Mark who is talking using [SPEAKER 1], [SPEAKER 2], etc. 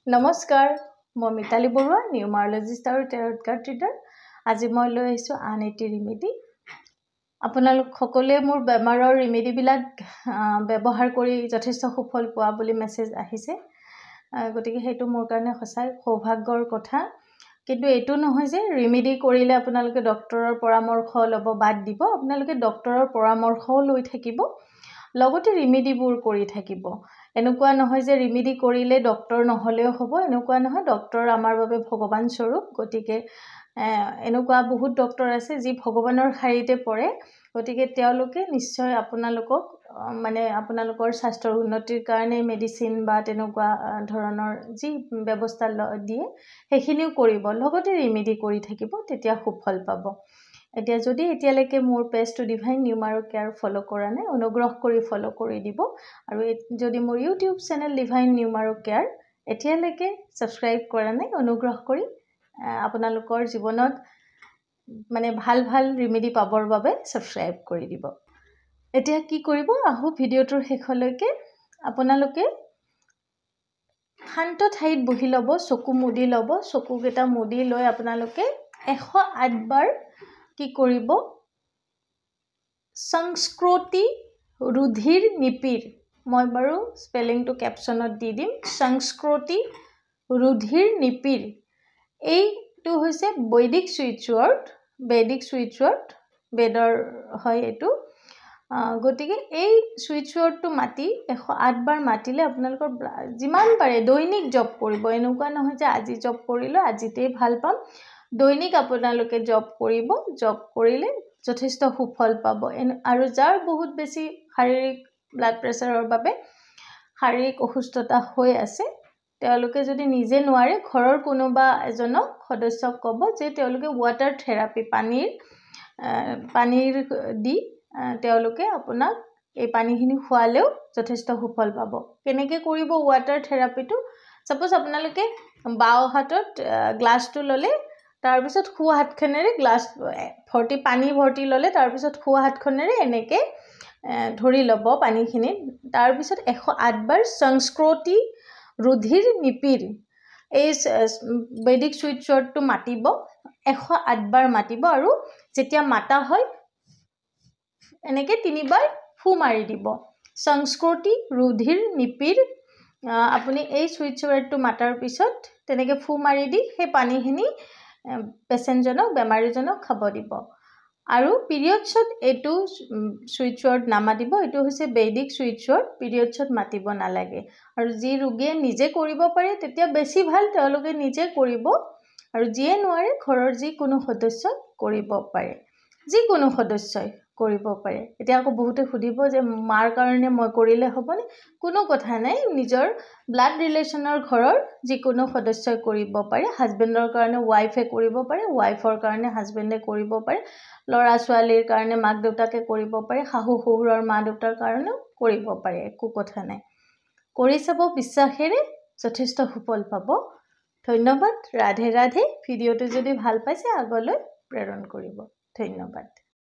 [SPEAKER 1] নমস্কাৰ মই মিতালী বৰুৱা নিউমাৰলজিষ্ট আৰু টেৰট কাৰ্ড ৰিডাৰ আজি মই লৈ আহিছোঁ আন এটি ৰিমেডি আপোনালোক সকলোৱে মোৰ বেমাৰৰ ৰিমেডিবিলাক ব্যৱহাৰ কৰি যথেষ্ট সুফল পোৱা বুলি মেছেজ আহিছে গতিকে সেইটো মোৰ কাৰণে সঁচাই সৌভাগ্যৰ কথা কিন্তু এইটো নহয় যে ৰিমেডি কৰিলে আপোনালোকে ডক্টৰৰ পৰামৰ্শ ল'ব বাদ দিব আপোনালোকে ডক্টৰৰ পৰামৰ্শও লৈ থাকিব লগতে ৰিমেডিবোৰ কৰি থাকিব এনেকুৱা নহয় যে ৰিমেডি কৰিলে ডক্টৰ নহলেও হ'ব এনেকুৱা নহয় ডক্টৰ আমাৰ বাবে ভগৱান স্বৰূপ গতিকে এনেকুৱা বহুত ডক্টৰ আছে যি ভগৱানৰ শাৰীতে পৰে গতিকে তেওঁলোকে নিশ্চয় আপোনালোকক মানে আপোনালোকৰ স্বাস্থ্যৰ উন্নতিৰ কাৰণে মেডিচিন বা তেনেকুৱা ধৰণৰ যি ব্যৱস্থা দিয়ে সেইখিনিও কৰিব লগতে ৰিমেডি কৰি থাকিব তেতিয়া সুফল পাব এতিয়া যদি এতিয়ালৈকে মোৰ পেজটো ডিভাইন নিউমাৰো কেয়াৰ ফলো কৰা নাই অনুগ্ৰহ কৰি ফলো কৰি দিব আৰু যদি মোৰ ইউটিউব চেনেল ডিভাইন নিউমাৰো কেয়াৰ এতিয়ালৈকে সাবস্ক্ৰাইব কৰা নাই অনুগ্ৰহ কৰি আপোনালোকৰ জীৱনত মানে ভাল ভাল ৰিমেডি পাবৰ বাবে সাবস্ক্ৰাইব কৰি দিব এতিয়া কি কৰিব আহো ভিডিওটোৰ শেষলৈকে আপোনালোকে শান্ত ঠাইত বহি ল'ব চকু মুদি ল'ব চকুকেইটা মুদি লৈ আপোনালোকে 108 বাৰ কি কৰিব সংস্কৃতি ৰুধিৰ নিপিৰ মই বাৰু স্পেলিংটো ক্যাপশনত দি দিম সংস্কৃতি ৰুধিৰ নিপিৰ এইটো হৈছে বৈদিক সুইচ ৱৰ্ড বেদৰ হয় এটো গতিকে এই সুইচ ৱৰ্ডটো মাটি 108 বাৰ মাটিলে আপোনালোকৰ যিমান পাৰে দৈনিক জপ কৰিব এনেকুৱা নহয় যে আজি জপ কৰিলো আজিতেই ভাল পাম দৈনিক আপোনালোকে জপ কৰিব জপ কৰিলে যথেষ্ট সুফল পাব আৰু যাৰ বহুত বেছি শাৰীৰিক ব্লাড প্ৰেছাৰৰ বাবে শাৰীৰিক অসুস্থতা হৈ আছে তেওঁলোকে যদি নিজে নোৱাৰে ঘৰৰ কোনোবা এজনক সদস্যক ক'ব যে তেওঁলোকে ওয়াটাৰ থেৰাপি পানীৰ দি তেওঁলোকে আপোনাক এই পানীখিনি খোৱালেও যথেষ্ট সুফল পাব কেনেকৈ কৰিব ওয়াটাৰ থেৰাপিটো সপোজ আপোনালোকে বাও হাতত গ্লাছটো ললে তাৰ পিছত খোৱা হাতখনেৰে গ্লাছ ভৰ্তি পানী ভৰ্তি ললে তাৰ পিছত খোৱা হাতখনেৰে এনেকৈ ধৰি লব পানীখিনি তাৰ পিছত 108 বাৰ সংস্কৃতি ৰুধিৰ নিপিৰ এই বৈদিক সুইচ ৱৰ্ডটো মাতিব 108 বাৰ মাতিব আৰু যেতিয়া মাতা হয় এনেকৈ তিনিবাৰ ফু মাৰি দিব সংস্কৃতি ৰুধিৰ নিপিৰ আপুনি এই সুইচ ৱৰ্ডটো মাতাৰ পিছত তেনেকৈ ফু মাৰি দি সেই পানীখিনি পেশেন্টজনক বেমাৰীজনক খাব দিব আৰু পিৰিয়ডছত এটো সুইচ ৱৰ্ড নামাতিব এটো হৈছে বৈদিক সুইচ ৱৰ্ড পিৰিয়ডছত মাতিব নালাগে আৰু যি ৰোগীয়ে নিজে কৰিব পাৰে তেতিয়া বেছি ভাল তেওঁলোকে নিজে কৰিব আৰু যিয়ে নোৱাৰে ঘৰৰ যি কোনো সদস্যই কৰিব পাৰে যিকোনো সদস্যই কৰিব পাৰে এতিয়া আকৌ বহুতে সুধিব যে মাৰ কাৰণে মই কৰিলে হ'বনে কোনো কথা নাই নিজৰ ব্লাড ৰিলেচনৰ ঘৰৰ যিকোনো সদস্যই কৰিব পাৰে হাজবেণ্ডৰ কাৰণে ওয়াইফে কৰিব পাৰে ওয়াইফৰ কাৰণে হাজবেণ্ডে কৰিব পাৰে লৰা ছোৱালীৰ কাৰণে মাক দেউতাকে কৰিব পাৰে শাহু শহুৰৰ মা দেউতাৰ কাৰণে কৰিব পাৰে একো কথা নাই কৰি চাব বিশ্বাসেৰে যথেষ্ট সুফল পাব ধন্যবাদ ৰাধে ৰাধে ভিডিওটো যদি ভাল পাইছে আগলৈ প্ৰেৰণ কৰিব ধন্যবাদ